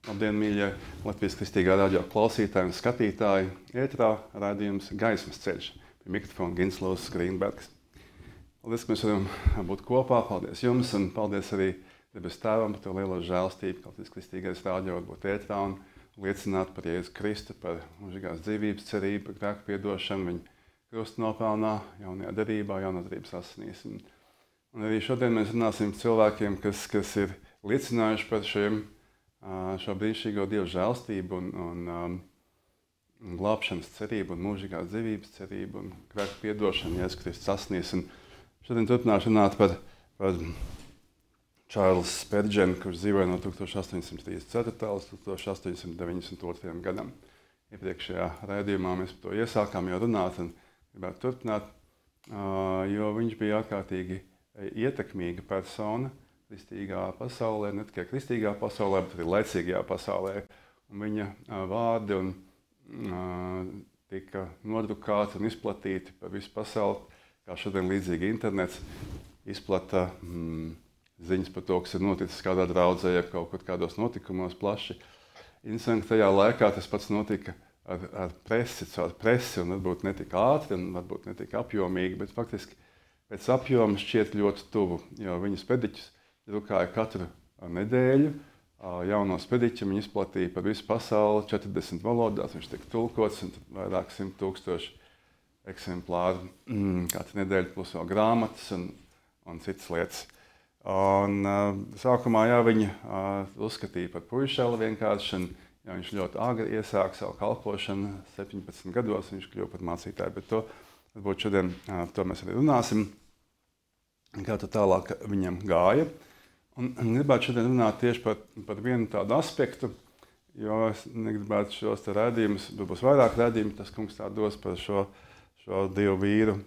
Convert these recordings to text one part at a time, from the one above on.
Labdien, mīļie Latvijas Kristīgā radio klausītāji un skatītāji! Ēterā raidījums Gaismas ceļš. Pie mikrofona Ginslovs Grīnbergs. Paldies, ka mēs varam būt kopā. Paldies jums un paldies arī debes Tēvam par to lielo žēlstību, ka Latvijas Kristīgais radio var būt ēterā un liecināt par Jēzu Kristu, par mūžīgās dzīvības cerību, par grēku piedošanu, viņa krusta nopelnā, jaunajā derībā, jaunās derības asinīs. Un arī šodien mēs runāsim par cilvēkiem, kas ir liecinājuši par šo brīnišķīgo Dieva žēlstību un glābšanas cerību un mūžīgās dzīvības cerību un grēku piedošanu, Jēzus Kristus asinīs. Un šodien turpināšu runāt par Čārlzu Spērģenu, kurš dzīvoja no 1834. līdz 1892. gadam. Iepriekšējā raidījumā mēs par to iesākām jau runāt un gribētu turpināt, jo viņš bija ārkārtīgi ietekmīga persona kristīgā pasaulē, ne tikai kristīgā pasaulē, bet arī laicīgajā pasaulē. Un viņa vārdi tika nodrukāti un izplatīti pa visu pasauli, kā šodien līdzīgi internets izplata ziņas par to, kas ir noticis kādā draudzē, ja kaut kur kādos notikumos plaši. Interesanti, tajā laikā tas pats notika ar presi, un varbūt ne tik ātri un varbūt ne tik apjomīgi, bet faktiski pēc apjoma šķiet ļoti tuvu, jo viņas pediķus drukāja katru nedēļu. Jauno spediķi viņi izplatīja par visu pasauli 40 valodās, viņš tika tulkots un vairāk 100,000 eksemplāru katru nedēļu, plus vēl grāmatas un citas lietas. Un sākumā viņi uzskatīja par puišeli vienkārši, un viņš ļoti agri iesāka savu kalpošanu, 17 gados viņš kļuva par mācītāju, bet to varbūt šodien to mēs arī runāsim, kā tad tālāk viņam gāja. Un gribētu šodien runāt tieši par vienu tādu aspektu, jo es negribētu šos te rādījumus, būs vairāk rādījumu, tas kungs tā dos par šo Dievu vīru.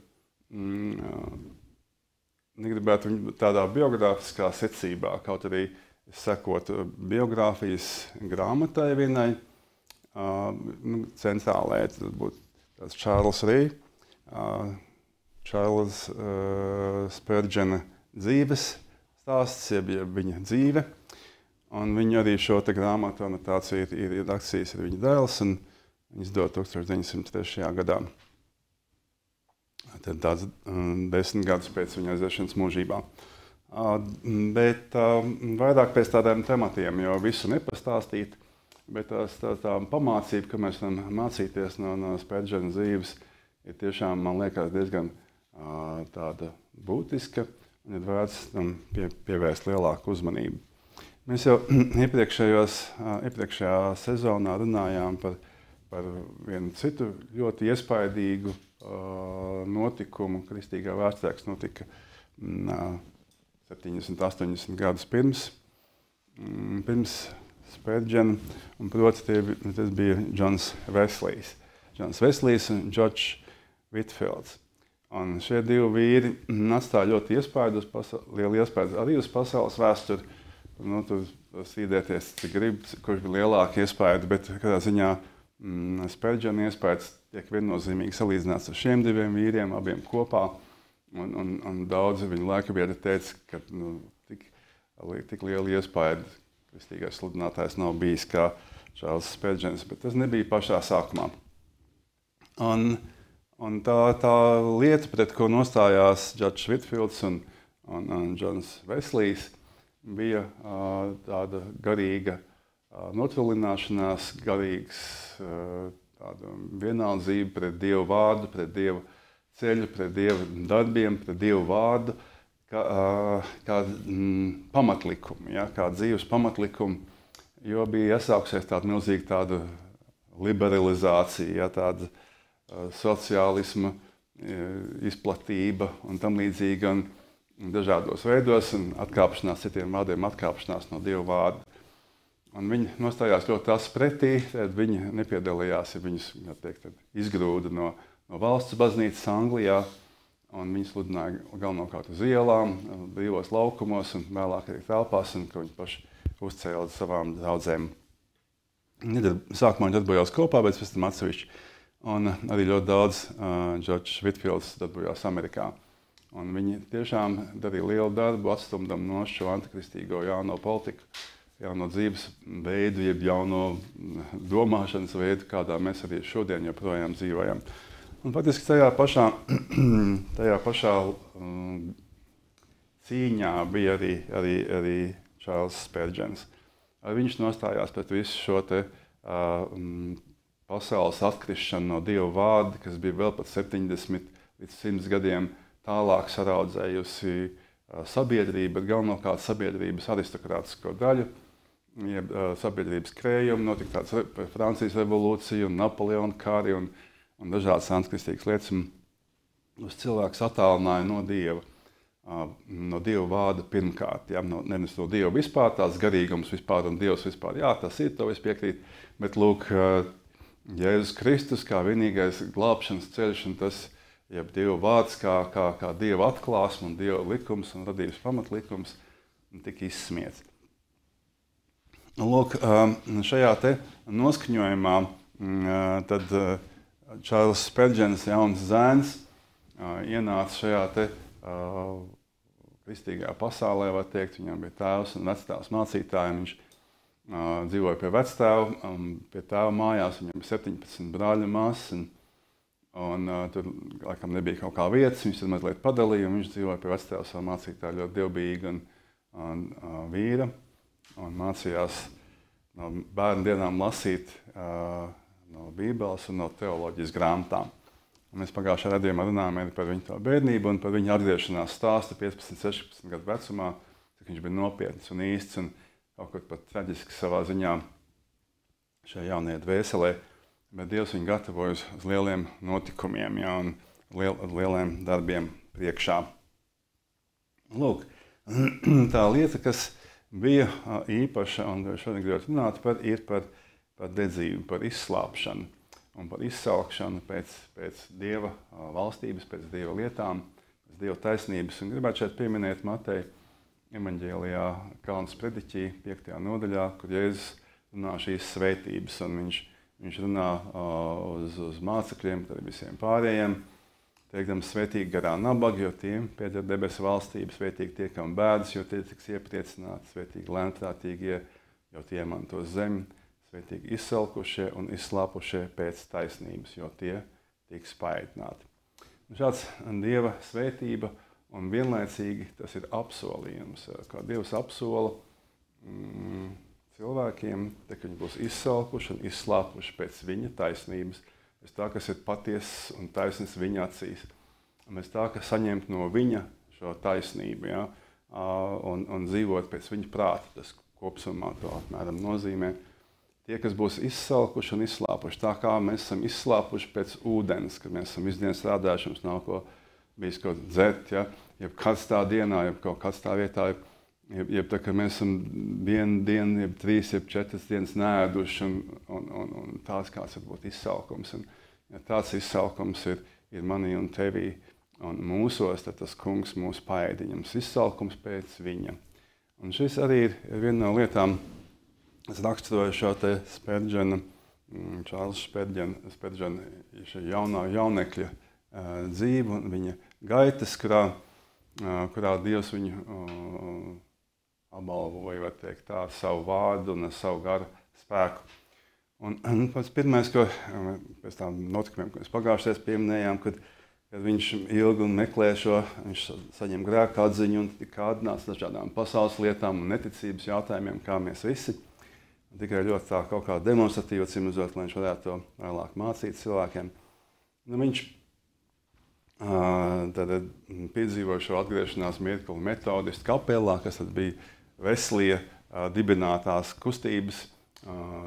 Negribētu viņu tādā biogrāfiskā secībā, kaut arī sekotu biogrāfijas grāmatai vienai, centrālē, tad būtu tāds Čārls Rī, Čārls Spērģena dzīves stāsts, jeb viņa dzīve, un viņa arī šo te grāmatu anotāciju ir rakstījis ar viņa dēls, un viņa izdod 1903. gadā. Tad tāds 10 gadus pēc viņa aiziešanas mūžībā. Bet vairāk pēc tādiem tematiem, jo visu nepastāstīt, bet tā pamācība, ka mēs varam mācīties no Spērģena dzīves, ir tiešām, man liekas, diezgan tāda būtiska, un ir vērts tam pievērst lielāku uzmanību. Mēs jau iepriekšējā sezonā runājām par vienu citu ļoti iespaidīgu notikumu. Kristīgā vēsturē notika 70, 80 gadus pirms Spērģena, un proti tas bija Džons Veslijs. Džons Veslijs un Džordžs Vitfields. Un šie divi vīri atstāja ļoti lielu iespēju arī uz pasaules vēsturi. Tur sīdēties, cik grib, kurš bija lielāka iespēja, bet kādā ziņā Spērģena iespējas tiek viennozīmīgi salīdzināts ar šiem diviem vīriem, abiem kopā. Un daudzi viņu laika biedri teica, ka tik liela iespēja kristīgais sludinātājs nav bijis kā Čārls Spērģens, bet tas nebija pašā sākumā. Un tā lieta, pret ko nostājās Džordžs Vitfields un Džons Veslijs, bija tāda garīga notvilināšanās, garīgs tāda vienaldzība pret Dievu vārdu, pret Dievu ceļu, pret Dievu darbiem, pret Dievu vārdu, kā pamatlikumu, kā dzīves pamatlikumu, jo bija iesākusies tāda milzīga tāda liberalizācija, tāda sociālisma izplatība un tam līdzīga un dažādos veidos, un atkāpšanās, citiem vārdiem atkāpšanās no Dieva vārda. Un viņi nostājās ļoti tās pretī, tad viņi nepiedalījās, ja viņus izgrūda no valsts baznīcas Anglijā, un viņi sludināja galvenokārt uz ielām, brīvos laukumos un vēlāk arī telpās, un ka viņi paši uzcēla savām draudzēm. Sākumā viņi darbojās kopā, bet pēc tam atsevišķi. Un arī ļoti daudz Džordžs Vitfields darbojās Amerikā. Un viņi tiešām darīja lielu darbu, atstumdam no šo antikristīgo jauno politiku, jauno dzīves veidu, jeb jauno domāšanas veidu, kādā mēs arī šodien joprojām dzīvojam. Un faktiski tajā pašā cīņā bija arī Čārls Spērģens. Viņš nostājās pret visu šo te pasaules atkrišanu no Dieva vārda, kas bija vēl pat 70 līdz 100 gadiem tālāk saraudzējusi sabiedrību, bet galvenokārt sabiedrības aristokrātisko daļu, jeb sabiedrības krējumu, notika tāds Francijas revolūcija un Napoleona kari un dažādas antikristīgas lietas. Uz cilvēks attālināja no Dieva vārda pirmkārt. Ja? Nevis no Dieva vispār, tās garīgums vispār un Dievs vispār. Jā, tas ir, to es piekrītu, bet lūk, Jēzus Kristus kā vienīgais glābšanas ceļš un tas, jeb Dieva vārds kā Dieva atklāsme un Dieva likums un radības pamatlikums tika izsmiets. Lūk, šajā te noskaņojumā tad Čārls Spērģens, jauns zēns, ienāca šajā te kristīgajā pasaulē, var teikt. Viņam bija tēvs un vectēvs mācītāji. Viņš dzīvoja pie vectēva, pie tēva mājās. Viņam bija 17 brāļu māsas. Tur laikam nebija kaut kā vietas, viņš tad mazliet padalīja. Viņš dzīvoja pie vectēva savu mācītāju ļoti dievbijīga un vīra. Un mācījās no bērnu dienām lasīt no Bībeles un no teoloģijas grāmatām. Mēs pagājušajā redzējumā runājām par viņu to bērnību un par viņu atgriešanās stāstu 15, 16 gadu vecumā, cik viņš bija nopietns un īsts un kaut kur pat traģiski savā ziņā šajā jaunajā dvēselē. Bet Dievs viņu gatavoja uz lieliem notikumiem, ja, un lieliem darbiem priekšā. Lūk, tā lieta, kas bija īpaša un šodien gribētu runāt par, ir par dedzību, par izslāpšanu un par izsalkšanu pēc Dieva valstības, pēc Dieva lietām, pēc Dieva taisnības. Un gribētu šeit pieminēt Mateja evaņģēlijā Kalnas prediķī 5. nodaļā, kur Jēzus runā šīs svētības. Un viņš runā uz mācekļiem, tad visiem pārējiem, teikdams svētīgi garā nabaga, jo tiem pieder debesu valstība, svētīgi tie, kam bēdas, jo tie tiks iepriecināti, svētīgi lēnprātīgie, jo tie mantos zemi, svētīgi izsalkušie un izslāpušie pēc taisnības, jo tie tiks paēdināti. Šāds Dieva svētība un vienlaicīgi tas ir apsolījums, kā Dievs apsola cilvēkiem, ka viņi būs izsalkuši un izslāpuši pēc viņa taisnības, pēc tā, kas ir patiesas un taisnas viņa acīs, un pēc tā, ka saņemt no viņa šo taisnību, ja, un dzīvot pēc viņa prāta, tas kopsumā to apmēram nozīmē. Tie, kas būs izsalkuši un izslāpuši, tā kā mēs esam izslāpuši pēc ūdens, kad mēs esam visu dienu strādājuši, mums nav bijis ko dzert, ja? Jeb karstā dienā, jeb kaut karstā vietā, jeb tā, ka mēs esam vienu dienu, jeb 3, jeb 4 dienas neēduši, un tāds kāds var būt izsalkums. Un, ja tāds izsalkums ir manī un tevī un mūsos, tad tas kungs mūs paēdiņams, izsalkums pēc viņa. Un šis arī ir viena no lietām, es raksturoju šo te Spērģena, Čārls Spērģena jaunekļa dzīvi un viņa gaitas, kurā Dievs viņu apbalvoja, var teikt tā, savu vārdu un savu garu spēku. Un pats pirmais, ko pēc tām notikumiem, ko mēs pagājušajās pieminējām, kad viņš ilgi un meklē šo, viņš saņem grēku atziņu un tika kārdināts dažādām pasaules lietām un neticības jautājumiem, kā mēs visi. Tikai ļoti tā kaut kā demonstratīvi cimizot, lai viņš varētu to vēlāk mācīt cilvēkiem. Nu, viņš tad piedzīvoja šo atgriešanās mirkli metodistu kapelā, kas tad bija Veslija dibinātās kustības,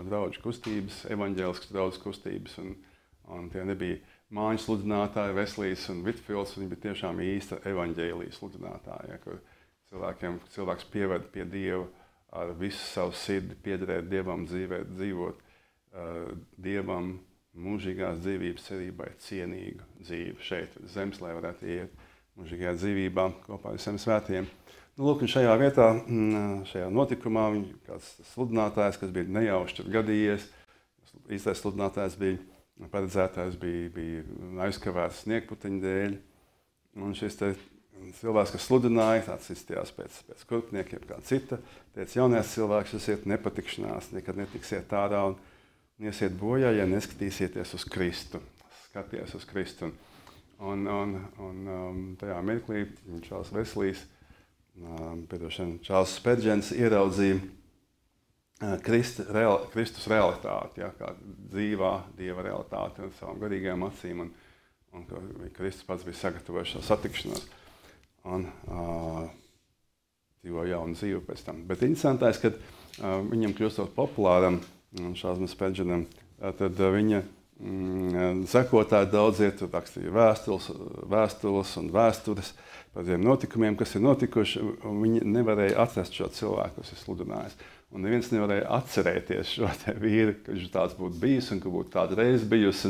draudžu kustības, evaņģēliskas draudžu kustības. Un tie nebija māņu sludinātāji, Veslijas un Vitfilds, viņi bija tiešām īsta evaņģēlijas sludinātāji, ja, kur cilvēks pieved pie Dieva ar visu savu sirdi, piederēt Dievam, dzīvot Dievam mūžīgās dzīvības cerībai cienīgu dzīvi šeit, zemes, lai varētu iet mūžīgajā dzīvībā kopā ar visiem svētiem. Nu, lūk, un šajā vietā, šajā notikumā, kāds sludinātājs, kas bija nejauši tur gadījies, īstais sludinātājs bija paredzētājs, bija aizkavēts sniegputeņu dēļ, un šis te cilvēks, kas sludināja, tāds izstījās pēc kurpniekiem, kā cita, teica, jaunais cilvēks, esiet nepatikšanās, nekad netiksiet ārā un iesiet bojā, ja neskatīsieties uz Kristu. Skaties uz Kristu. Un tajā mirklī Čārls Veslijs, Čārls Sperdžens ieraudzīja Kristus realitāti, ja, kā dzīvā Dieva realitāti ar savām garīgajām acīm, un Kristus pats bija sagatavojis šo satikšanos un dzīvo jaunu dzīvi pēc tam. Bet interesantais, kad viņam kļūstot populāram, Čārlim Sperdženam, tad viņa sekotāji daudz rakstīja vēstules un vēstures par tiem notikumiem, kas ir notikuši, un viņi nevarēja atrast šo cilvēku, kas ir sludinājis. Un neviens nevarēja atcerēties šo te vīru, ka viņš tāds būtu bijis un ka būtu tāda reize bijusi.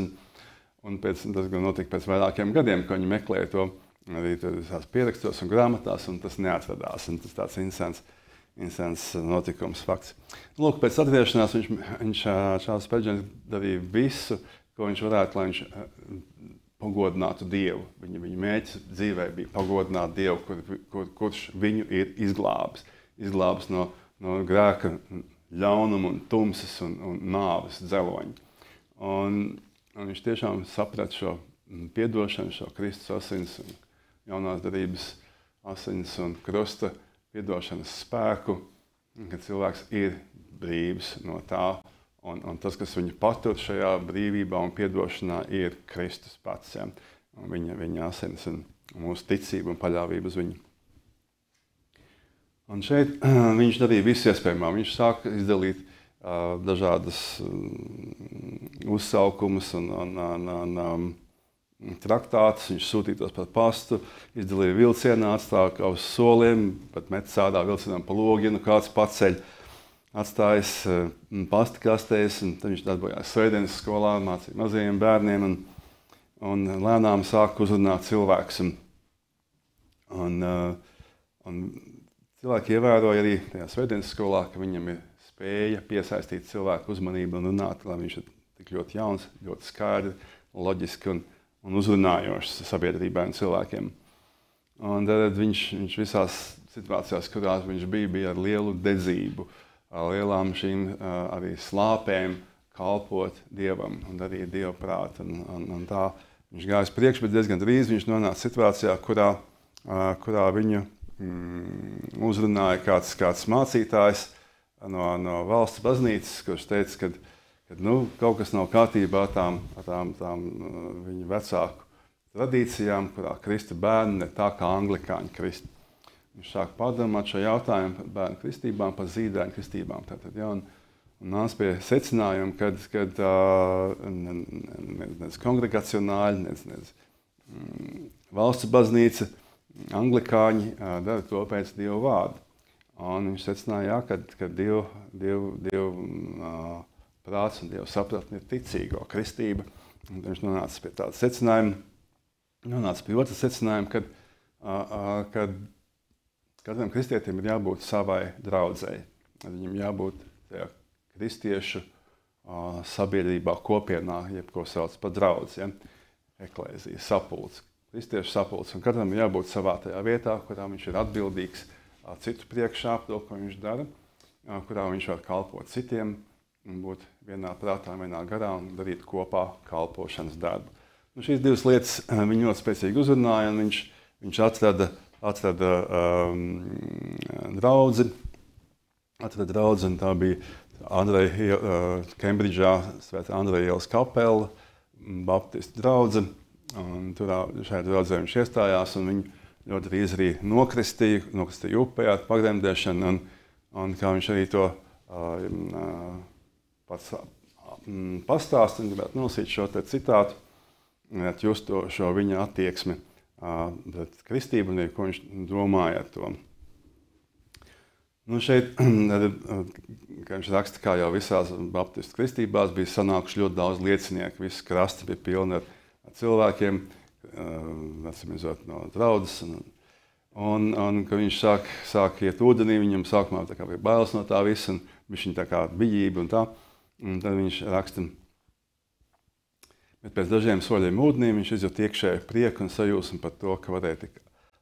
Un tas gan notika pēc vairākiem gadiem, ka viņi meklēja to arī tās pierakstos un grāmatās, un tas neatradās. Un tas tāds interesants notikums, fakts. Lūk, pēc atgriešanās Čārls Sperdžens darīja visu, ko viņš varētu, lai viņš pagodinātu Dievu. Viņa mērķis dzīvē bija pagodināt Dievu, kurš viņu ir izglābis. Izglābis no grēka, ļaunuma un tumsas un nāves dzeloņa. Un viņš tiešām saprata šo piedošanu, šo Kristus asins un jaunās darības asins un krusta piedošanas spēku, ka cilvēks ir brīvs no tā. Un tas, kas viņu patur šajā brīvībā un piedošanā, ir Kristus pats. Ja? Viņa asins un mūsu ticība un paļāvība uz viņu. Un šeit viņš darīja visu iespējamo. Viņš sāka izdalīt dažādas uzsaukumus un traktātus. Viņš sūtīja tos par pastu, izdalīja vilcienā, atstāja uz soliem, pat met sādā vilcienām pa logienu, kāds paceļ, atstājis pasta kastēs. Tad viņš darbojās Svētdienas skolā, mācīja mazajiem bērniem un lēnām sāka uzrunāt cilvēkus. Un cilvēki ievēroja arī tajā Svētdienas skolā, ka viņam ir spēja piesaistīt cilvēku uzmanību un runāt, lai viņš ir tik ļoti jauns, ļoti skaidri, loģiski un uzrunājošs sabiedrībai un cilvēkiem. Un tad viņš visās situācijās, kurās viņš bija ar lielu dedzību, ar lielām šīm arī slāpēm kalpot Dievam un darīt Dieva prātu. Un tā viņš gāja uz priekšu, bet diezgan drīz viņš nonāca situācijā, kurā viņu uzrunāja kāds mācītājs no valsts baznīcas, kurš teica, ka kaut kas nav kārtībā tām viņu vecāku tradīcijām, kurā krista bērni ne tā kā anglikāņi krist. Viņš sāk padomāt šo jautājumu par bērnu kristībām, par zīdaiņu kristībām. Tātad, ja, un nāc pie secinājuma, kad nec kongregacionāļi, nec valsts baznīca, anglikāņi dara to pēc Dieva vārda. Un viņš secināja, ka Dieva prāts un Dieva sapratne ir ticīgo kristība. Un viņš nonāca pie tāda secinājuma, nonāca pie otras secinājuma, kad katram kristietim ir jābūt savai draudzei. Viņam jābūt tajā kristiešu sabiedrībā, kopienā, jeb ko sauc par draudzi, ja? Eklēzija, sapulce. Kristiešu sapulce, un katram ir jābūt savā tajā vietā, kurā viņš ir atbildīgs citu priekšā par to, ko viņš dara, kurā viņš var kalpot citiem, un būt vienā prātā, vienā garā un darīt kopā kalpošanas darbu. Šīs divas lietas viņu ļoti spēcīgi uzrunāja, un viņš atrada draudzi, un tā bija Kembridžā Svētā Andreja ielas kapela, baptistu draudze. Un šajā draudzē viņš iestājās, un viņu ļoti drīz arī nokristīja upē ar pagremdēšanu, un kā viņš arī to pats pastāst, un gribētu nolasīt šo te citātu, just šo viņa attieksmi pret kristību, un ko viņš domāja ar to. Šeit, kā viņš raksta, kā jau visās baptistu kristībās, bija sanākuši ļoti daudz liecinieku, visi krasti bija pilni ar cilvēkiem, atsimizot no draudzes, un ka viņš sāk iet ūdenī, viņam sākumā tā kā bija bailes no tā visa, un viņš tā kā bijība un tā, un tad viņš raksta, bet pēc dažiem soļiem ūdenī viņš izjūt iekšēju prieku un sajūsmu par to, ka varēja tik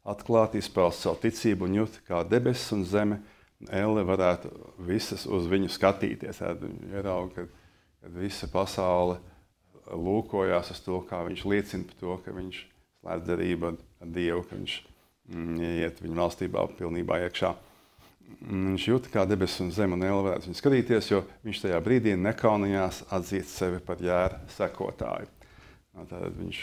atklāt, izpaust savu ticību un jūt, kā debesis un zeme un elle varētu visas uz viņu skatīties. Viņi ierauga, kad visa pasaule lūkojās uz to, kā viņš liecina par to, ka viņš slēdz derību ar Dievu, ka viņš iet viņa valstībā pilnībā iekšā. Viņš jūta, kā debesis un zeme un elle varētu viņu skatīties, jo viņš tajā brīdī nekaunījās atzīt sevi par jēra sekotāju. Tātad viņš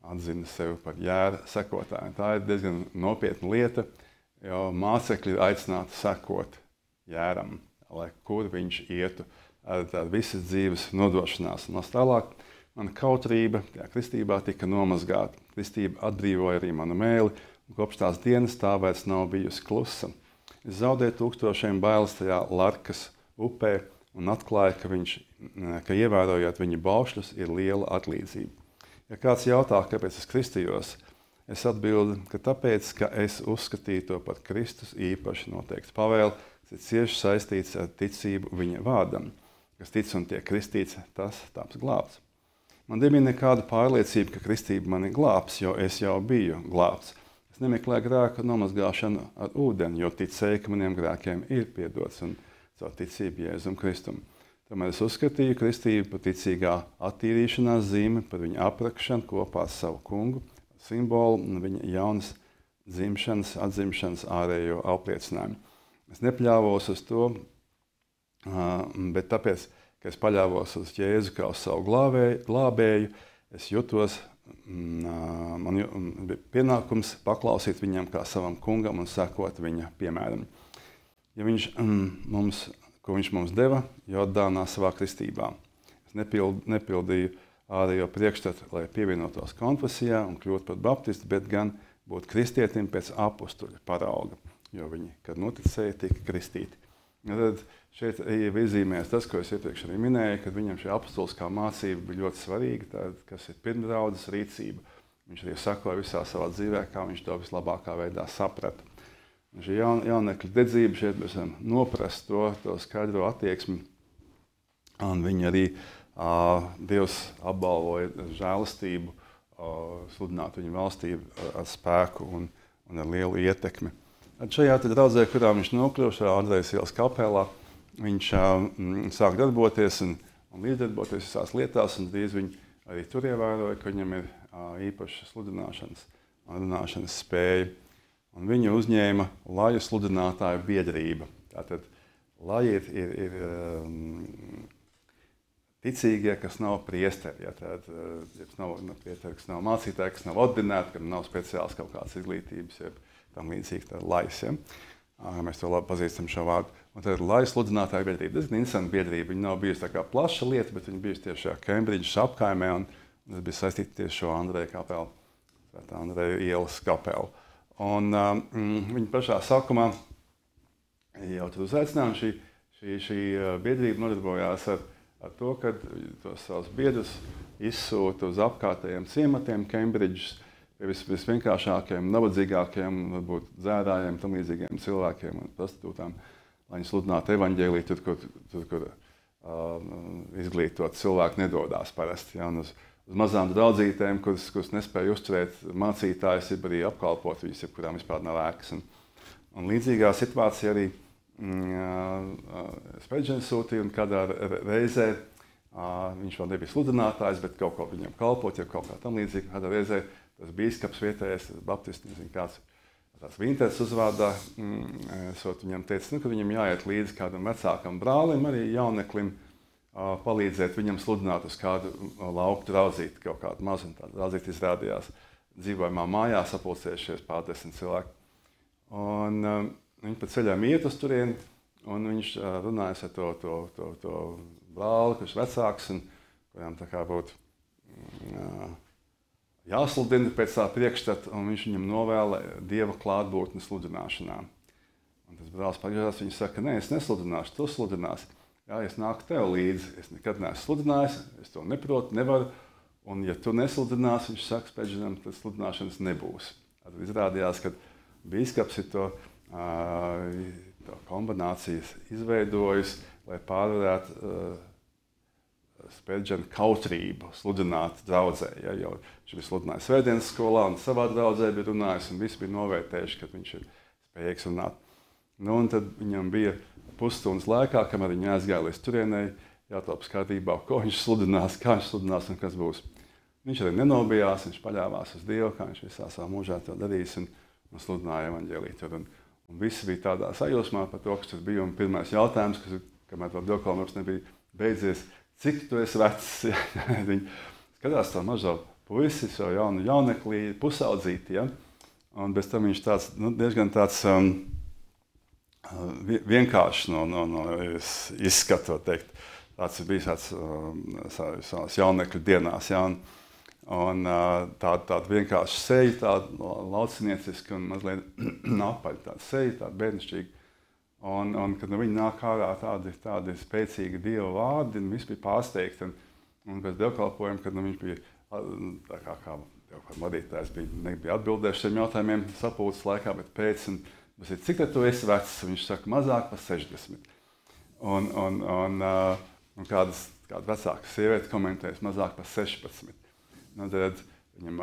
atzina sevi par jēra sekotāju. Tā ir diezgan nopietna lieta, jo mācekļi ir aicināti sekot jēram, lai kur viņš ietu ar visas dzīves nodošanās. Un tālāk mana kautrība tajā kristībā tika nomazgāta. Kristība atbrīvoja arī manu mēli, un kopš tās dienas tā vairs nav bijusi klusa. Es zaudēju tūkstošiem bailes tajā Larkas upē un atklāju, ka ievērojot viņa baušļus, ir liela atlīdzība. Ja kāds jautā, kāpēc es kristījos, es atbildu, ka tāpēc, ka es uzskatīju to par Kristus īpaši noteikts pavēli, kas ir cieši saistīts ar ticību viņa vārdam. Kas tic un tiek kristīts, tas taps glābts. Man nebija nekāda pārliecība, ka kristība mani glābs, jo es jau biju glābts. Es nemeklēju grēku nomazgāšanu ar ūdeni, jo ticēju, ka maniem grēkiem ir piedots un caur ticību Jēzum Kristum. Tomēr es uzskatīju kristību par ticīgā attīrīšanās zīmi, par viņa aprakšanu kopā ar savu kungu, simbolu un viņa jaunas dzimšanas, atzimšanas ārējo apliecinājumu. Es nepļāvos uz to, bet tāpēc, ka es paļāvos uz Jēzu kā uz savu glābēju, es jutos, man bija pienākums paklausīt viņam kā savam kungam un sekot viņa piemēram. Ja ko viņš mums deva Jordānā savā kristībā. Es nepildīju ārējo priekšstatu, lai pievienotos konfesijā un kļūtu par baptistu, bet gan būt kristietim pēc apustuļa parauga, jo viņi, kad noticēja, tika kristīti. Ja tad šeit iezīmēs tas, ko es iepriekš arī minēju, kad viņam šī apustuliskā mācība bija ļoti svarīga, tā, kas ir pirmdraudzes rīcība. Viņš arī sakoja visā savā dzīvē, kā viņš to vislabākā veidā saprata. Un šī jaunekļa dedzība šeit mēs varam noprast to skaidro attieksmi. Un viņi arī Dievs apbalvoja žēlastību, sludināt viņa valstību ar spēku un ar lielu ietekmi. Šajā draudzē, kurā viņš nokļuva, šajā Andrejas ielas kapelā, viņš sāk darboties un līdzdarboties visās lietās, un drīz viņi arī tur ievēroja, ka viņam ir īpaša sludināšanas un runāšanas spēja. Un viņu uzņēma laju sludinātāju biedrība. Tātad laji ir ticīgie, kas nav priesteri, kas nav mācītāji, kas nav ordinēti, kam nav speciāls kaut kādas izglītības, jeb tam līdzīgi tā lais. Ja? Mēs to labi pazīstam šo vārdu. Un tad ir laju sludinātāju biedrība. Tas ir interesanti biedrība. Viņa nav bijusi tā kā plaša lieta, bet viņa bijusi tieši šajā Kembridžas apkaimē, un tas bija saistīts tieši šo Andreja kapelu, tā Andreja ielas kapelu. Un viņa pašā sākumā jau tur uzaicinājumi šī biedrība nodarbojās ar to, ka tos savus biedrus izsūta uz apkārtējiem ciematiem Kembridžas, visvienkāršākajiem, nabadzīgākajiem, varbūt dzērājiem, tam līdzīgiem cilvēkiem un prostitūtām, lai viņi sludinātu evaņģēliju tur, kur izglītot cilvēki nedodās parasti. Ja, uz mazām draudzītēm, kuras nespēja uzturēt mācītājus, ir arī apkalpot viņus, kurām vispār nav ēkas. Un līdzīgā situācija arī Spurgeons sūtīja, un kādā reizē viņš vēl nebija sludinātājs, bet kaut ko viņam kalpot, ja kaut kā tam līdzīgi. Kādā reizē tas bīskaps vietējais, baptists, nezinu kāds, tāds Vinters uzvārdā, viņam teica, ka viņam jāiet līdzi kādam vecākam brālim, arī jauneklim, palīdzēt viņam sludināt uz kādu lauku draudzīti, kaut kādu mazu. Tādu draudzīti izrādījās dzīvojamā mājā, sapulcējušies pār 10 cilvēku. Un viņi pa ceļām iet uz turieni, un viņš runājas ar to brāli, kurš vecāks, un kurām tā kā būtu jāsludina pēc tā priekšstata, un viņš viņam novēla Dieva klātbūtni sludināšanā. Un tas brālis pagriežās, viņš saka, nē, es nesludināšu, tu sludinās. Jā, es nāku tev līdzi, es nekad neesmu sludinājis, es to neprotu, nevaru, un ja tu nesludināsi, viņš saka, Spurgeonam, tad sludināšanas nebūs. Tad izrādījās, ka bīskaps ir to kombinācijas izveidojis, lai pārvarētu Spēģena kautrību sludināt draudzē. Ja, jo viņš bija sludinājis svētdienas skolā un savā draudzē bija runājis, un visi bija novērtējuši, ka viņš ir spējīgs runāt. Nu, un tad viņam bija pusstundas laikā, kamēr viņi aizgāja līdz turienei, jātop skatībā, ko viņš sludinās, kā viņš sludinās un kas būs. Viņš arī nenobijās, viņš paļāvās uz Dievu, kā viņš visā savā mūžā to darījis un sludināja evaņģēliju tur. Un visi bija tādā sajūsmā par to, kas tur bija. Un pirmais jautājums, kamēr to dievkalpojums nebija beidzies, cik tu esi vecs? Viņi skatās to mazo puisi, šo jauneklī, pusaudzīti. Ja? Un bez tam viņš tāds, diezgan tāds vienkāršs no izskatu, teikt. Tāds ir bijis savās jaunekļu dienās. Ja? Un tāda vienkārši seja, tāda laucinieciska un mazliet apaļa, tāda seja, tāda bērnišķīga. Un kad viņi nāk ārā tādi spēcīgi Dieva vārdi, un viss bija pārsteigti. Un pēc dievkalpojuma, kad viņš bija, tā kā vadītājs nebija atbildējuši šiem jautājumiem sapulces laikā, bet pēc, cik tad tu esi vecs? Viņš saka, mazāk par 60. Un kāda vecāka sieviete komentējas mazāk par 16. Tad viņam,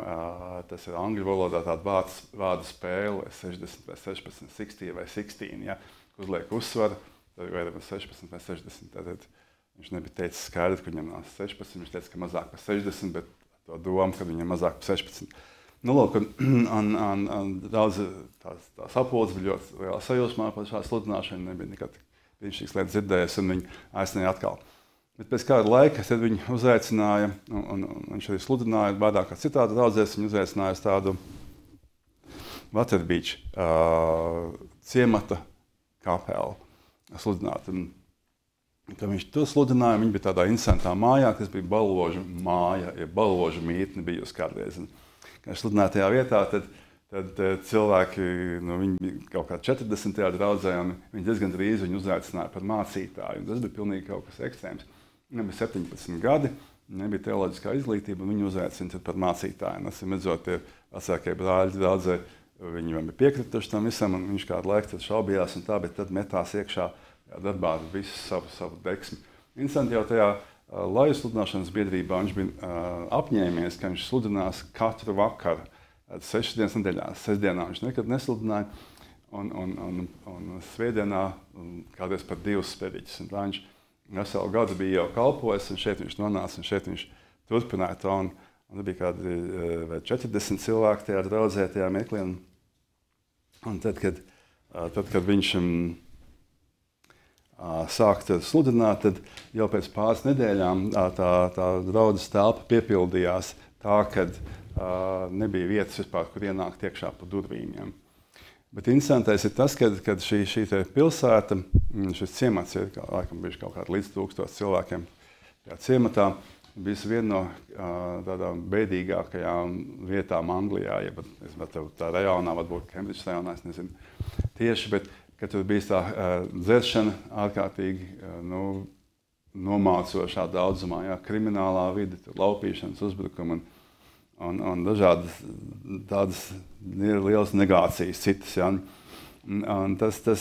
tas ir angļu valodā tāda vārdu spēle, vai 60 vai 16, 60 vai 16, ja, uzliek uzsvaru, vai 16 vai 60. Tad viņš nebija teicis skaidri, ka viņam nav 16, viņš teica, ka mazāk par 60, bet to domu, ka viņam mazāk par 16. Nu, lūk, un daudz tās apulces bija ļoti lielā sajūsmā par šādu sludināšanu, nebija nekad brīnišķīgas lietas dzirdējies, un viņi aicināja atkal. Bet pēc kāda laika tad viņi uzaicināja, un viņš arī sludināja, bādāk kā citādi draudzēs, viņi uzaicināja uz tādu Waterbeach ciemata kapelu sludināt. Un, kad viņš to sludināja, viņi bija tādā interesantā mājā, kas bija balvožu māja, ja balvožu mītne bijusi kādreiz. Kad viņš sludināja tajā vietā, tad cilvēki, viņi bija kaut kā 40. draudzē, un viņi diezgan drīz viņu uzaicināja par mācītāju. Un tas bija pilnīgi kaut kas ekstrēms. Viņam bija 17 gadi, nebija teoloģiskā izglītība, un viņu uzaicina par mācītāju. Es redzot, tie vecākie brāļi draudzē, viņi bija piekrituši tam visam, un viņš kādu laiku šaubījās, un tā, bet tad metās iekšā darbā ar visu savu deksmi. Interesanti jau tajā laju sludināšanas biedrībā viņš bija apņēmies, ka viņš sludinās katru vakaru, 6 dienas nedēļā. Sestdienā viņš nekad nesludināja, un svētdienā kādreiz pat 2 spēriķus. Viņš veselu gadu bija jau kalpojis, un šeit viņš nonāca, un šeit viņš turpināja to. Un bija kādi 40 cilvēki tajā draudzē, tajā meklī. Un tad, kad viņš sāka sludināt, tad jau pēc pāris nedēļām tā draudzes telpa piepildījās tā, kad nebija vietas vispār, kur ienākt iekšā pa durvīm. Ja. Bet interesantais ir tas, ka šī pilsēta, šis ciemats ir laikam bijuši kaut kādi līdz 1000 cilvēkiem tajā ciematā, bija viena no tādām beidīgākajām vietām Anglijā, ja tā rajonā, varbūt Cambridge rajonā, es nezinu tieši, bet kad tur bija tā dzeršana ārkārtīgi nomācošā daudzumā, ja, kriminālā vide, laupīšanas uzbrukumi un dažādas tādas lielas negācijas citas. Ja. Un tas, ka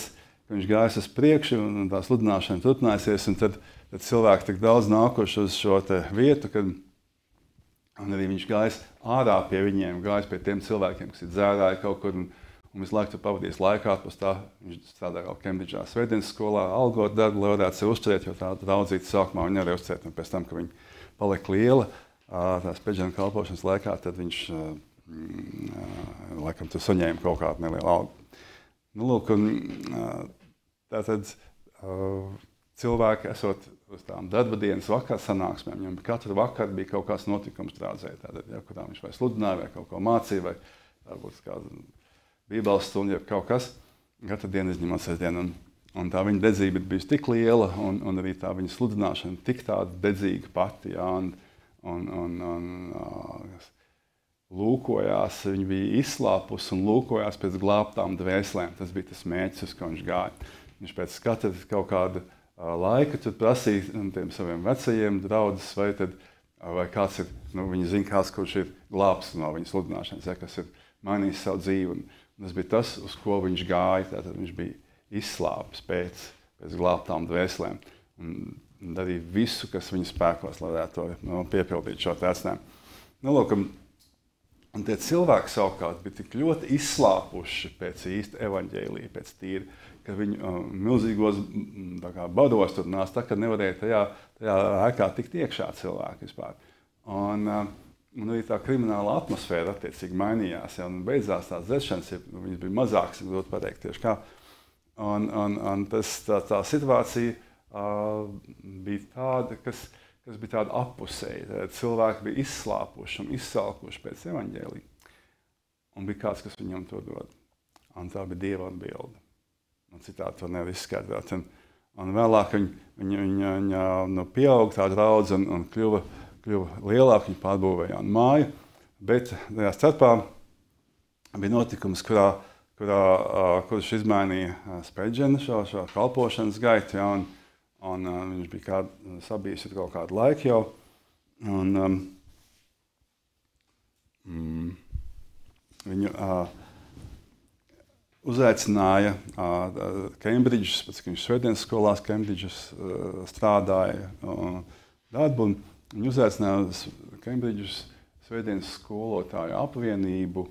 viņš gājas uz priekšu un tā sludināšana turpinājusies, un tad cilvēki tik daudz nākuši uz šo vietu, un arī viņš gājas ārā pie viņiem, gājas pie tiem cilvēkiem, kas ir dzērāji kaut kur, un visu laiku tur pavadījis laikā, pēc tā viņš strādāja kaut Cambridge'ā svētdienas skolā, algot darbu, lai varētu sevi uzturēt, jo tā draudzīte sākumā viņa nevarēja uzturēt, un pēc tam, ka viņa palika liela, tās Spēģena kalpošanas laikā, tad viņš laikam tur saņēma kaut kādu nelielu algu. Nu, lūk, tātad cilvēki, esot uz tām darba dienas vakar sanāksmēm, viņam katru vakaru bija kaut kāds notikums draudzē, tātad, ja, kurā viņš vai sludināja, vai kaut ko mācīja, vai varbūt kādu bībeles stundu, ja kaut kas, katru dienu izņemot sestdienu. Un tā viņa dedzība bija tik liela, un arī tā viņa sludināšana tik tāda dedzīga pati, ja, lūkojās, viņa bija izslāpusi un lūkojās pēc glābtām dvēselēm. Tas bija tas mērķis, uz ko viņš gāja. Viņš pēc katra kaut kāda laika tur prasīja tiem saviem vecajiem draudzes, vai kāds ir, viņi zina, kāds, kurš ir glābs no viņa sludināšanas, ja, kas ir mainījis savu dzīvi. Un tas bija tas, uz ko viņš gāja. Tātad viņš bija izslāpis pēc glābtām dvēselēm. Un darīja visu, kas viņa spēkos, lai varētu to piepildīt šo aicinājumu. Nu, lūk, un tie cilvēki savukārt bija tik ļoti izslāpuši pēc īsta evaņģēlija, pēc tīri, ka viņu milzīgos bados tur nāca tā, ka nevarēja tajā ēkā tikt iekšā cilvēki vispār. Un arī tā krimināla atmosfēra attiecīgi mainījās, ja, un beidzās tās dzeršanas, ja viņas bija mazākas, ja grūti pateikt tieši kā. Un tā situācija bija tāda, kas bija tāda appusēja. Cilvēki bija izslāpuši un izsalkuši pēc evaņģēlija. Un bija kāds, kas viņam to dod. Un tā bija Dieva atbilde. Un citādi to nevar izskaidrot. Un vēlāk viņa pieauga tā draudze un kļuva lielāka. Viņa pārbūvēja jaunu māju. Bet tajā starpā bija notikums, kurš izmainīja Spurgeona šo kalpošanas gaitu. Ja, un viņš bija sabijis kaut kādu laiku jau. Un, viņu uzaicināja Kembridžas, pēc ka viņš Svētdienas skolās Kembridžas strādāja darbu. Viņu uzaicināja uz Kembridžas Svētdienas skolotāju apvienību,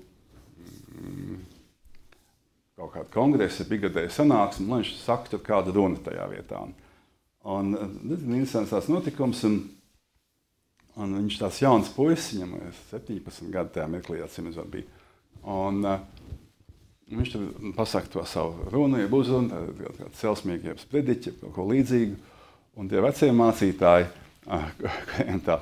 kaut kādu kongresu, bigadēju sanāksmi, lai viņš saka kādu runu tajā vietā. Un interesants tās notikums, un viņš tās jauns puisis, viņam 17 gadu tajā mirklī, atsimredzot bija. Un viņš tur pasaka to savu runu, jeb uzrunu, kādu celsmīgu, jeb sprediķi, kaut ko līdzīgu. Un tie vecie mācītāji, kuriem tā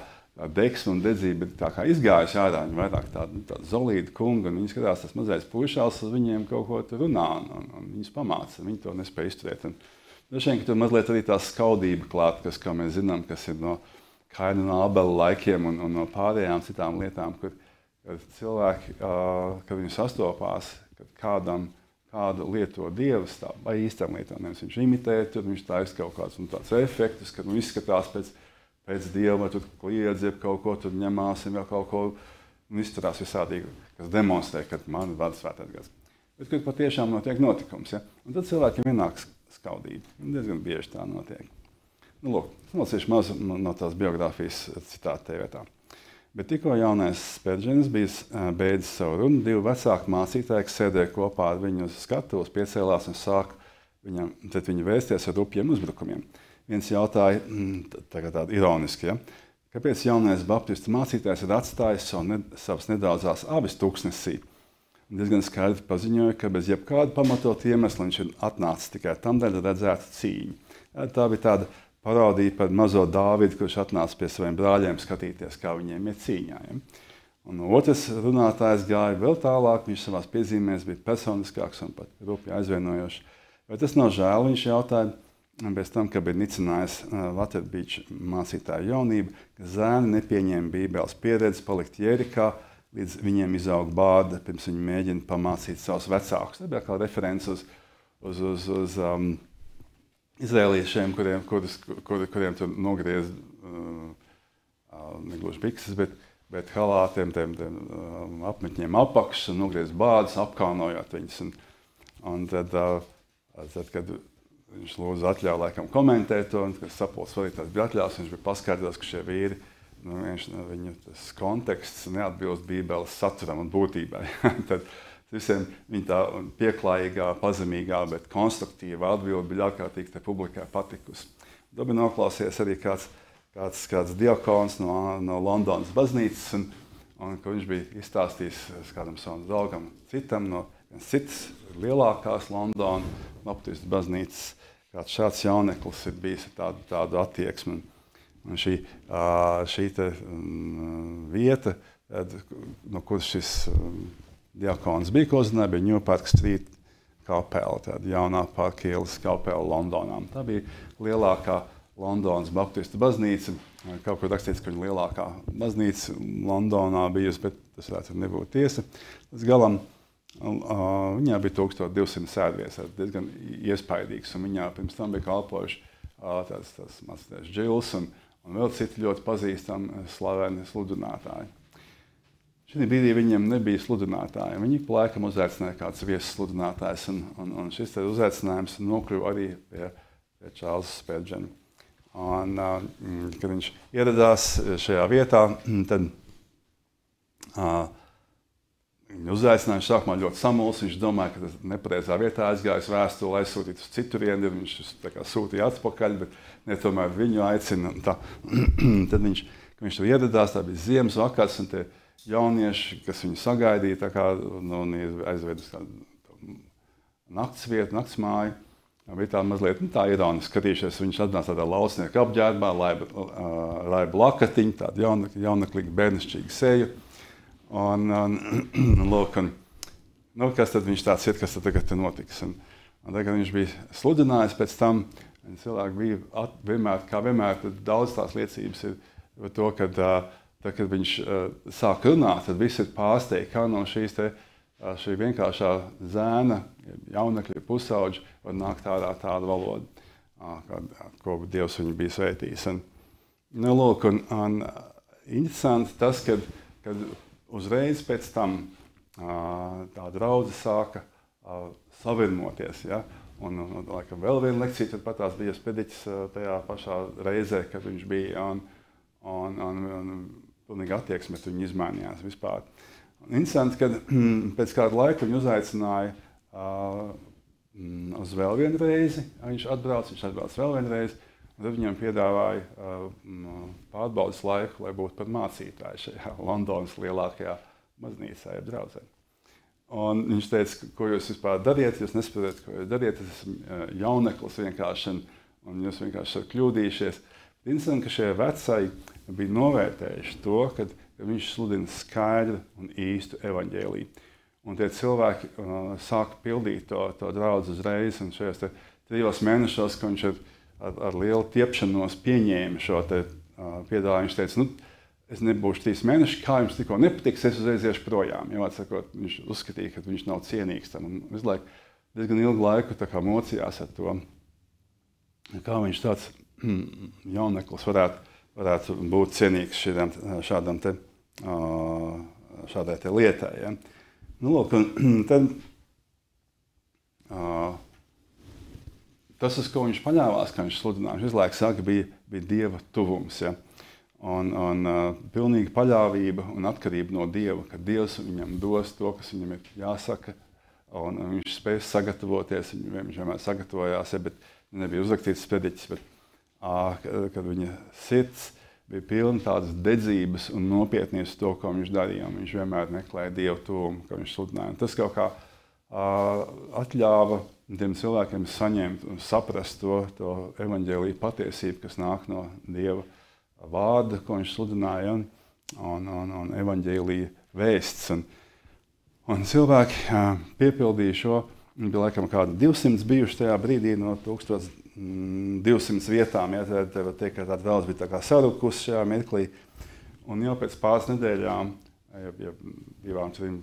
deksme un dedzība ir tā kā izgājusi ārā, viņi vairāk tāda zolīda kunga, un viņi skatās tas mazais puišāls, uz viņiem kaut ko tur runā, un viņus pamāca, viņi to nespēja izturēt. Droši vien, ka tur mazliet arī tā skaudība klāt, kas, kā mēs zinām, kas ir no Kaina un Ābela laikiem un no pārējām citām lietām, kur cilvēki, kad viņi sastopās, kad kādu lieto Dievs tā, vai īstam lietām, nevis viņš imitē, tur viņš taisa kaut kādus tāds efektus, kad izskatās pēc Dieva, vai tur kliedz, jeb kaut ko tur ņemāsim, vai kaut ko, un izturās visādīgi, kas demonstrē, ka man vada svētais gars. Bet, kad patiešām notiek notikums, ja? Un tad cilvēkiem ienāks skaudība. Diezgan bieži tā notiek. Nu, lūk, es nolasīšu mazu no tās biogrāfijas citātu tajā vietā. Bet tikko jaunais Spurgeons bija beidzis savu runu, divi vecāki mācītāji, kas sēdēja kopā ar viņu uz skatuves, piecēlās un sāka viņu vēsties ar rupjiem uzbrukumiem. Viens jautāja, tagad tādi ironiski, ja? Kāpēc jaunais baptistu mācītājs ir atstājis savas nedaudzās avis tūkstnesī? Diezgan skaidri paziņoja, ka bez jebkāda pamatot iemesla viņš ir atnācis tikai tam dēļ redzētu cīņu. Tā bija tāda parodija par mazo Dāvidu, kurš atnāca pie saviem brāļiem skatīties, kā viņiem ir cīņā. Ja? Un otrs runātājs gāja vēl tālāk, viņš savās piezīmēs bija personiskāks un pat rupji aizvienojošs. Vai tas nav žēl, viņš jautāja, bez tam, ka bija nicinājis Waterbeach mācītāju jaunību, ka zēni nepieņēma Bībeles pieredzi palikt Jerikā, līdz viņiem izaug bāda, pirms viņi mēģina pamācīt savus vecākus. Tā bija kā referents uz izrēliešiem, kuriem tur nogriez negluži bikses, bet halātiem, apmetņiem apakšas un nogriez bādas, apkaunojot viņus. Un tad, kad viņš lūdza atļauju laikam komentēt to, un kad sapulces vadītājs bija atļaus, viņš bija paskaidros, ka šie vīri, viņu tas konteksts neatbilst Bībeles saturam un būtībai. Tad visiem viņa tā pieklājīgā, pazemīgā, bet konstruktīva atbilde bija ārkārtīgi te publikai patikusi. To bija noklausies arī kāds diakons no Londonas baznīcas, un ko viņš bija izstāstījis kādam savam draugam citam no citas lielākās Londonas baptistu baznīcas. Kāds šāds jauneklis ir bijis ar tādu attieksmi. Un šī vieta, no kuras šis diakons bija, ko zināja, bija New Park Street kapela, tāda jaunā Parkielas kapela Londonā. Tā bija lielākā Londonas baptistu baznīca. Kaut kur rakstīts, ka viņa lielākā baznīca Londonā bijusi, bet tas varētu nebūt tiesa. Tas galam viņā bija 1200 sēdvietas, diezgan iespaidīgs, un viņā pirms tam bija kalpojuši tāds mācītājs Džils un vēl citi ļoti pazīstami slaveni sludinātāji. Šī brīdī viņiem nebija sludinātāji. Viņi pa laikam uzaicināja kāds viesis sludinātājs, un šis uzaicinājums nokļuva arī pie Čārlza Spurgeona. Un, kad viņš ieradās šajā vietā, tad viņu uzaicināja. Sākumā ļoti samulsis. Viņš domāja, ka tas nepareizā vietā aizgājis vēstuli, aizsūtīt uz citurieni. Viņš sūtīja atpakaļ, bet ne tomēr viņu aicina. Tad viņš tur ieradās, tā bija ziemas vakars, un tie jaunieši, kas viņu sagaidīja, aizved uz kādu naktsvietu, naktsmāju. Bija tā mazliet tā ironiski skatījušies. Viņš atnāca tādā lausnieka apģērbā, laiba lakatiņa, tāda jaunaklīga bērnišķīga seja. Lūk, kas tad viņš tāds ir, kas tad tagad notiks. Un tagad viņš bija sludinājis pēc tam. Cilvēki bija vienmēr daudz tās liecības ir par to, kad viņš sāk runāt, tad visi ir pārsteigti, kā no šī vienkāršā zēna, jaunekļa pusauģa var nākt ārā tāda valoda, ko Dievs viņu bija svētījis. Lūk, un interesanti tas, kad uzreiz pēc tam tā draudze sāka savirmoties. Ja? Un laikam vēl viena lekcija, tad pat tās bija sprediķis tajā pašā reizē, kad viņš bija, un pilnīgi attieksme viņu izmainījās vispār. Interesanti, ka pēc kāda laika viņu uzaicināja uz vēl vienu reizi. Viņš atbrauc vēl vienu reizi, un tad viņam piedāvāja pārbaudas laiku, lai būtu par mācītāju šajā Londonas lielākajā baznīcā, jeb draudzē. Un viņš teica, ko jūs vispār dariet, jūs nesaprotat, ko jūs dariet, es esmu jauneklis vienkārši, un jūs vienkārši esat kļūdījušies. Interesanti, ka šie vecai bija novērtējuši to, ka viņš sludina skaidru un īstu evaņģēliju. Un tie cilvēki sāka pildīt to draudzi uzreiz, un šajos 3 mēnešos, ka viņš ar lielu tiepšanos pieņēma šo piedāvājumu. Viņš teica, es nebūšu 3 mēneši, kā jums tikko nepatiks, es uzreiz iešu projām. Sakot, viņš uzskatīja, ka viņš nav cienīgs tam. Un visu laiku, diezgan ilgu laiku mocījās ar to, kā viņš tāds jauneklis varētu būt cienīgs šādai lietai. Ja? Lūk, tad, tas, uz ko viņš paļāvās, ka viņš sludināja, viņš visu laiku saka, bija Dieva tuvums. Ja? Un pilnīga paļāvība un atkarība no Dieva, ka Dievs viņam dos to, kas viņam ir jāsaka, un viņš spēj sagatavoties, viņš vienmēr sagatavojās, bet nebija uzrakstīts sprediķis, bet kad viņa sirds bija pilna tādas dedzības un nopietnības to, ko viņš darīja. Viņš vienmēr meklēja Dievu tuvumu, ko viņš sludināja. Tas kaut kā atļāva tiem cilvēkiem saņemt un saprast to evaņģēliju patiesību, kas nāk no Dieva vārda, ko viņš sludināja, un evaņģēlija vēsts. Un cilvēki piepildīja šo. Bija laikam kādi 200 bijuši tajā brīdī no 1200 vietām. Ja, te var teikt, ka tāda draudze bija tā kā sarukusi šajā mirklī. Un jau pēc pāris nedēļām, ja 2-3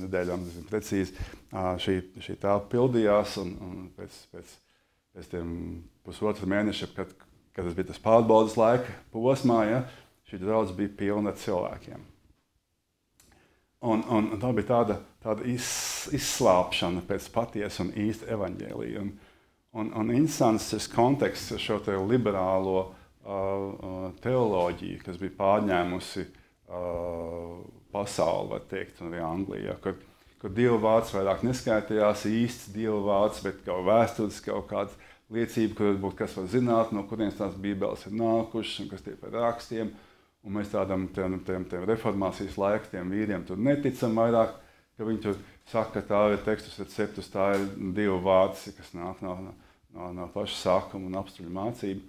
nedēļām, precīzi, šī telpa pildījās. Un pēc tiem pusotru mēneša, kad tas bija tas pārbaudas laika posmā, ja, šī draudze bija pilna ar cilvēkiem. Un tā bija tāda izslāpšana pēc patiesa un īsta evaņģēlija. Un interesants šis konteksts ar šo liberālo teoloģiju, kas bija pārņēmusi pasauli, var teikt, un arī Anglijā, kur Dieva vārds vairāk neskaitījās īsts Dieva vārds, bet kaut vēstures, kaut kāda liecība, kur varbūt kas var zināt, no kurienes tās bībeles ir nākušas un kas tie par rakstiem. Un mēs tādam tiem reformācijas laika, tiem vīriem tur neticam vairāk, ka viņi tur saka, ka tā ir tekstus receptus, tā ir Dieva vārds, kas nāk no paša sākuma un apstuļu mācību.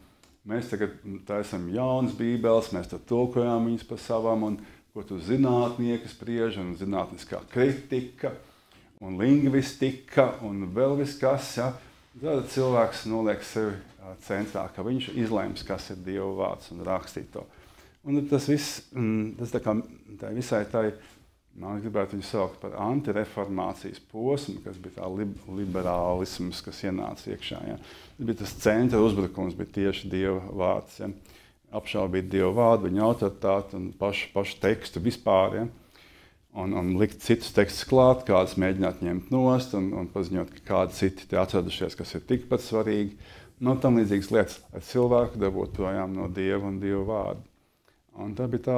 Mēs tagad taisam jaunas bībeles, mēs tad tulkojām viņas par savām, un ko tu zinātnieki spriež, un zinātniskā kritika, un lingvistika, un vēl viss kas. Ja? Tad cilvēks noliek sevi centrā, ka viņš izlems, kas ir Dieva vārds un rakstīt to. Un tas viss, man gribētu viņu saukt par antireformācijas posmu, kas bija tā liberālisms, kas ienāca iekšā. Ja. Bija tas centra uzbrukums, bija tieši Dieva vārds. Ja. Apšaubīt Dieva vārdu, viņa autoritāti un pašu tekstu vispār. Ja. Un likt citus tekstus klāt, kādus mēģināt ņemt nost un paziņot, ka kādi citi te atradušies, kas ir tikpat svarīgi. tam līdzīgas lietas, lai cilvēku dabūtu projām no Dieva un Dieva vārda. Un tā bija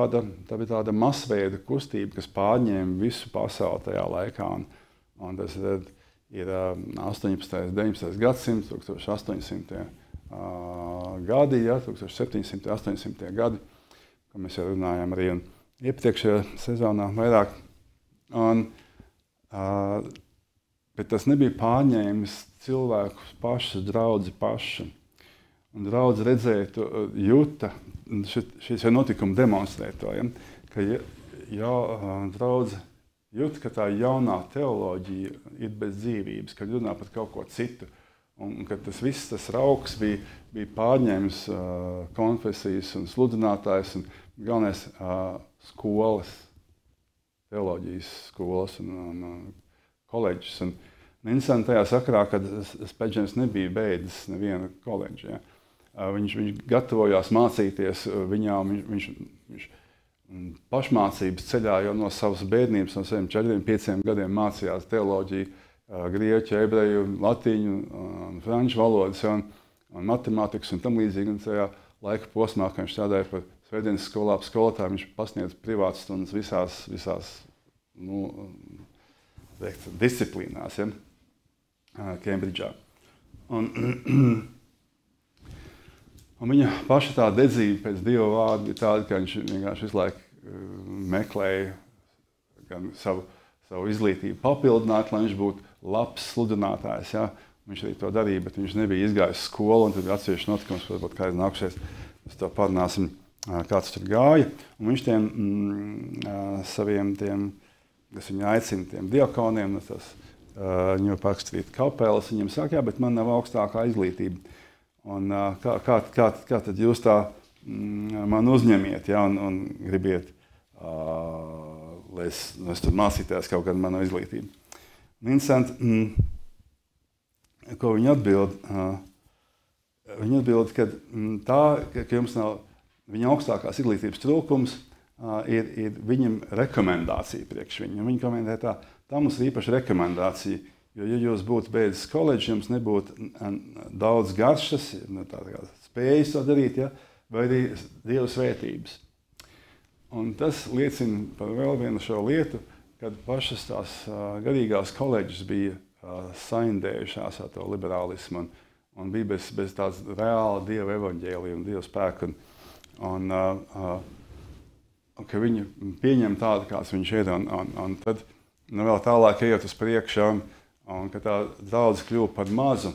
tāda masveida kustība, kas pārņēma visu pasauli tajā laikā. Un tas ir 18. un 19. gadsimts, 1800. Gadi, 1700. 800. gadi, ko mēs jau runājām arī iepriekšējā sezonā vairāk. Bet tas nebija pārņēmis cilvēkus pašus, draudzi paši. Un draudzi redzēja to, juta, šis notikumi demonstrē to, ka draudzi jūt, ka tā jaunā teoloģija ir bez dzīvības, kad runā par kaut ko citu. Un ka tas viss, tas rauks bija pārņēmis konfesijas un sludinātājs un galvenais skolas, teoloģijas skolas un koledžas. Un interesanti tajā sakarā, kad Spurgeons nebija beidzis nevienu koledžu. Ja. Viņš gatavojās mācīties, viņš pašmācības ceļā jau no savas bērnības, no saviem 4-5 gadiem mācījās teoloģiju, grieķu, ebreju, latīņu, franču valodas un matemātikas un tam līdzīgi. Un tajā laika posmā, kad viņš strādāja par svētdienas skolā, skolotāju, viņš pasniedz privātas stundas visās disciplīnās, Kembridžā. Un viņa paša tā dedzība pēc Dieva vārda bija tāda, ka viņš vienkārši visu laiku meklēja gan savu izglītību papildināt, lai viņš būtu labs sludinātājs. Ja? Viņš arī to darīja, bet viņš nebija izgājis skolu, un tad bija atsevišķi notikums, varbūt kāds nākušies, mēs to parunāsim, kāds tur gāja. Un viņš saviem, kas viņu aicina, tiem diakoniem, viņu parakstīt kapelas, viņiem saka, jā, bet man nav augstākā izglītība. Un kā tad jūs tā man uzņemiet, ja, un gribiet, lai es tur mācītājs kaut kādu manu izglītību. Interesanti, ko viņi atbild. Viņi atbild, ka jums nav viņa augstākās izglītības trūkums, ir viņam rekomendācija priekš viņu. Viņi komentē tā mums ir īpaša rekomendācija, jo, ja jūs būtu beidzis koledžu, jums nebūtu daudz garšas, spējas to darīt, ja, vai arī Dieva svētības. Un tas liecina par vēl vienu šo lietu, kad pašas tās garīgās koledžas bija saindējušās ar to liberālismu un bija bez tādas reāla Dieva evaņģēlija un Dieva spēka. Un ka viņi pieņem tādu, kāds viņš ir, un tad vēl tālāk ejot uz priekšu, un ka tā draudze kļuva par mazu,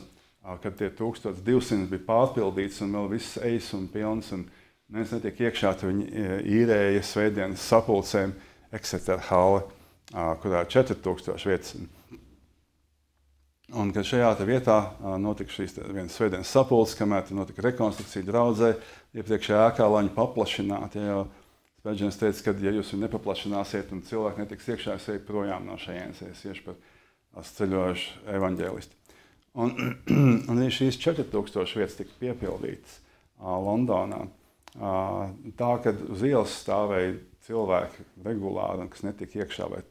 kad tie 1200 bija pārpildīts un vēl viss ejas un pilns, un neviens netiek iekšā, tad viņi īrēja svētdienas sapulcēm Exeter Halle, kurā 4000 vietas. Un kad šajā vietā notika šīs vienas svētdienas sapulces, kamēr notika rekonstrukcija draudzē, iepriekšējā ēkā, lai viņu paplašinātu, jo Spurgeons teica, ka ja jūs viņu nepaplašināsiet un cilvēki netiks iekšā, es eju projām no šejienes, es iešu par ceļojušu evaņģēlistu. Un arī šīs 4000 vietas tika piepildītas Londonā. Tā, kad uz ielas stāvēja cilvēki regulāri, kas netika iekšā vai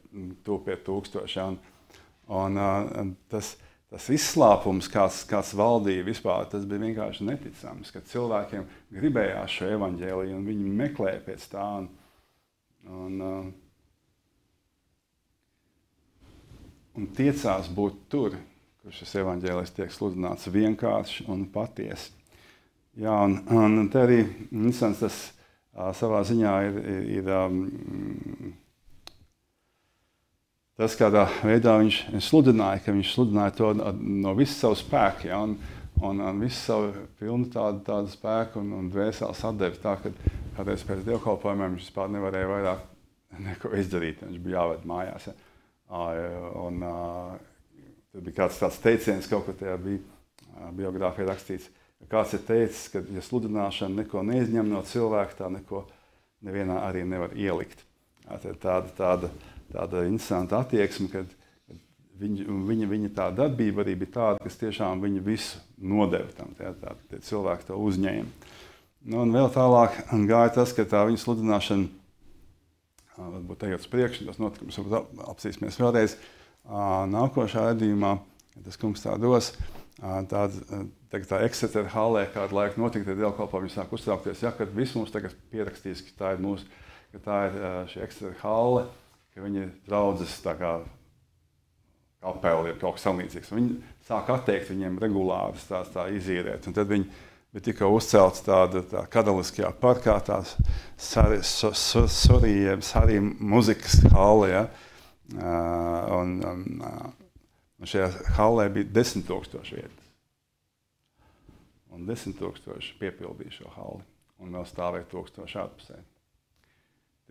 tuvu pie 1000. Un tas izslāpums, kāds valdīja vispār, tas bija vienkārši neticams, ka cilvēkiem gribējās šo evaņģēliju un viņi meklēja pēc tā. Un tiecās būt tur, kur šis evaņģēlijs tiek sludināts vienkārši un patiesi. Jā, un te arī tas savā ziņā ir tas, kādā veidā viņš sludināja, ka viņš sludināja to no visu savu spēku, ja, un visu savu pilnu tādu spēku un dvēseles atdevi tā, ka kādreiz pēc dievkalpojumiem viņš vispār nevarēja vairāk neko izdarīt, viņš bija jāved mājās. Ja. Un tur bija kāds tāds teiciens, kaut ko tajā bija biogrāfijā rakstīts, ka kāds ir teicis, ka ja sludināšana neko neizņem no cilvēka, tā neko nevienā arī nevar ielikt. Tāda interesanta attieksme, kad viņa tā darbība arī bija tāda, kas tiešām viņu visu nodeva tam, tie cilvēki to uzņēma. Un vēl tālāk gāja tas, ka tā viņa sludināšana, varbūt ejot uz priekšu, tas notikums apsīsimies vēlreiz nākošā redzījumā, ja tas kungs tā dos, tā Exeter hallē kādu laiku notika, tad dievkalpojumi sāk uztraukties, ja, kad viss mums tagad pierakstīs, ka tā ir šī Exeter halle, ka viņi draudzes tā kā kapeli ir kaut kas samlīdzīgs. Viņi sāk atteikt viņiem regulāri tā izīrēt. Un tad viņi bija tikai uzcelts tā Kadaliskajā parkā, tās Sarī muzikas halle, ja. Un šajā hallē bija 10 000 vietas. Un 10 000 piepildīja šo halli. Un vēl stāvēja 1000 ārpusē.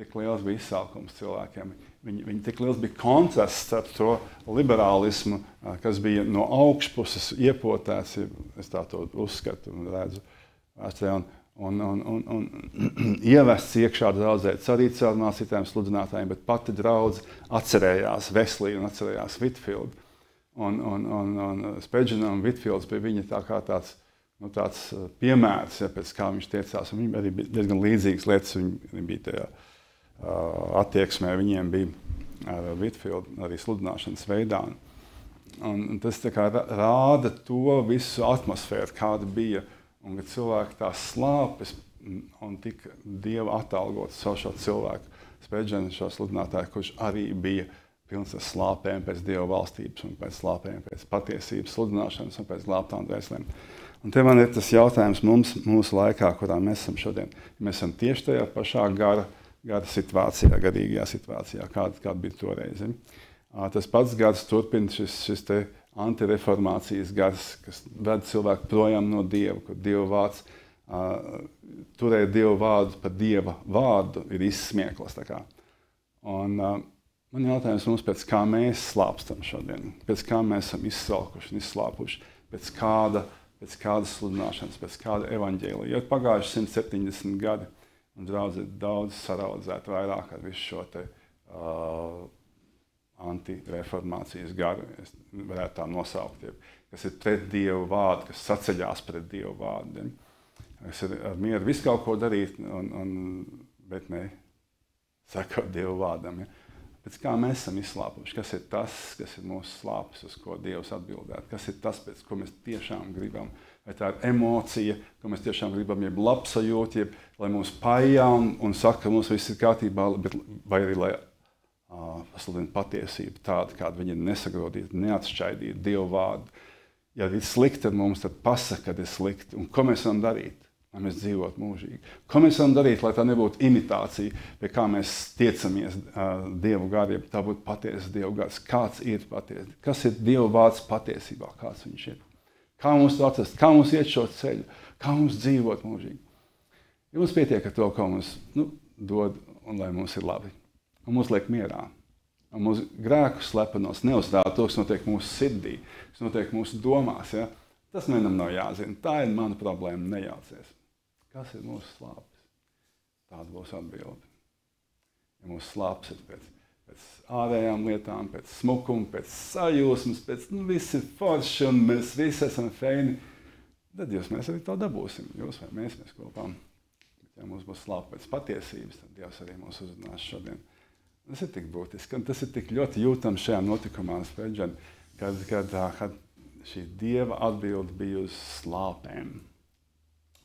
Tik liels bija izsalkums cilvēkiem. Viņi tik liels bija kontrasts starp to liberālismu, kas bija no augšpuses iepotēts, es tā to uzskatu un redzu vēsturē, un ievests iekšā draudzē arī caur mācītājiem, sludinātājiem, bet pati draudze atcerējās Wesley un atcerējās Whitfield. Un Spurgeon un Whitfields bija viņa tā kā tāds piemērs, ja, pēc kā viņš tiecās. Un viņi arī bija diezgan līdzīgas lietas, viņi bija tajā attieksmē, viņiem bija ar Whitfield arī sludināšanas veidā. Un tas tā kā rāda to visu atmosfēru, kāda bija, un kad cilvēki tās slāpes un tika Dieva atalgots savu šo cilvēku. Spurgeon, šo sludinātāju, kurš arī bija pilns ar slāpēm pēc Dieva valstības un pēc slāpēm pēc patiesības sludināšanas un pēc glābtām dvēselēm. Un te man ir tas jautājums mūsu laikā, kurā mēs esam šodien. Mēs esam tieši tajā pašā gara situācijā, garīgajā situācijā, kāda bija toreiz. Tas pats gars turpina šis te antireformācijas gars, kas ved cilvēku projām no Dieva, kur Dieva vārds, turēt Dieva vārdu par Dieva vārdu ir izsmieklas. Un man jautājums mums, pēc kā mēs slāpstam šodien, pēc kā mēs esam izsalkuši un izslāpuši, pēc kādas sludināšanas, pēc kāda evaņģēlija. Jo pagājuši 170 gadi, un draudze ir daudz saraudzēta vairāk ar visu šo te antireformācijas garu, es varētu tā nosaukt, kas ir pret Dievu vārdu, kas saceļās pret Dievu vārdu. Kas ir ar mieru visu kaut ko darīt, bet ne sakot Dievu vārdam. Ja. Pēc kā mēs esam izslāpuši, kas ir tas, kas ir mūsu slāpes, uz ko Dievs atbildētu, kas ir tas, pēc ko mēs tiešām gribam. Vai tā ir emocija, ko mēs tiešām gribam, jeb labsajūta, lai mūs pajā un saka, ka mums viss ir kārtībā, vai arī lai pasludina patiesību tāda, kāda viņa ir nesagrodīta, neatšķaidīta, Dieva vārdu. Ja ir slikti ar mums, tad pasaka, kad ir slikti. Un ko mēs varam darīt, lai mēs dzīvotu mūžīgi? Ko mēs varam darīt, lai tā nebūtu imitācija, pie kā mēs tiecamies Dievu gāriem, tā būtu patiesa Dievu gārs. Kāds ir patiesa? Kas ir Dieva vārds patiesībā? Kāds viņš ir? Kā mums to atrast? Kā mums iet šo ceļu? Kā mums dzīvot mūžīgi? Ja mums pietiek ar to, ko mums dod un lai mums ir labi. Un mums liek mierā. Un mūsu grēku slepenos neuzstāda to, kas notiek mūsu sirdī, kas notiek mūsu domās. Ja? Tas vienam nav jāzina. Tā ir mana problēma, nejaucies. Kas ir mūsu slāpes? Tāda būs atbilde. Ja mūsu slāpes ir pēc ārējām lietām, pēc smukuma, pēc sajūsmas, pēc viss ir forši un mēs visi esam feini, tad mēs arī to dabūsim. Jūs vai mēs kopā. Bet ja mums būs slāpe pēc patiesības, tad Dievs arī mūs uzrunās šodien. Tas ir tik būtiski, un tas ir tik ļoti jūtams šajā notikumā, Spurgeon, kad šī Dieva atbilde bija uz slāpēm.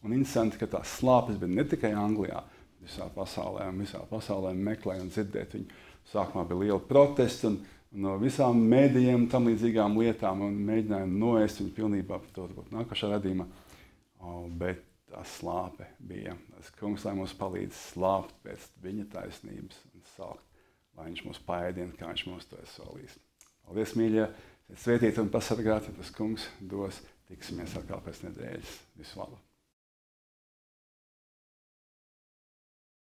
Un interesanti, ka tās slāpes bija ne tikai Anglijā, visā pasaulē meklēja un dzirdēt viņu. Sākumā bija liela protesta un no visām mēdījiem un tam līdzīgām lietām un mēģināja noēst viņu pilnībā par to nākošā radījumā. Bet tā slāpe bija. Tas kungs, lai mums palīdz slāpt pēc viņa taisnības un saukt, lai viņš mūs paēdina, kā viņš mūs to ir solījis. Paldies, mīļie! Svētīt un pasargāt, ja tas kungs dos. Tiksimies atkal pēc nedēļas. Visu labu!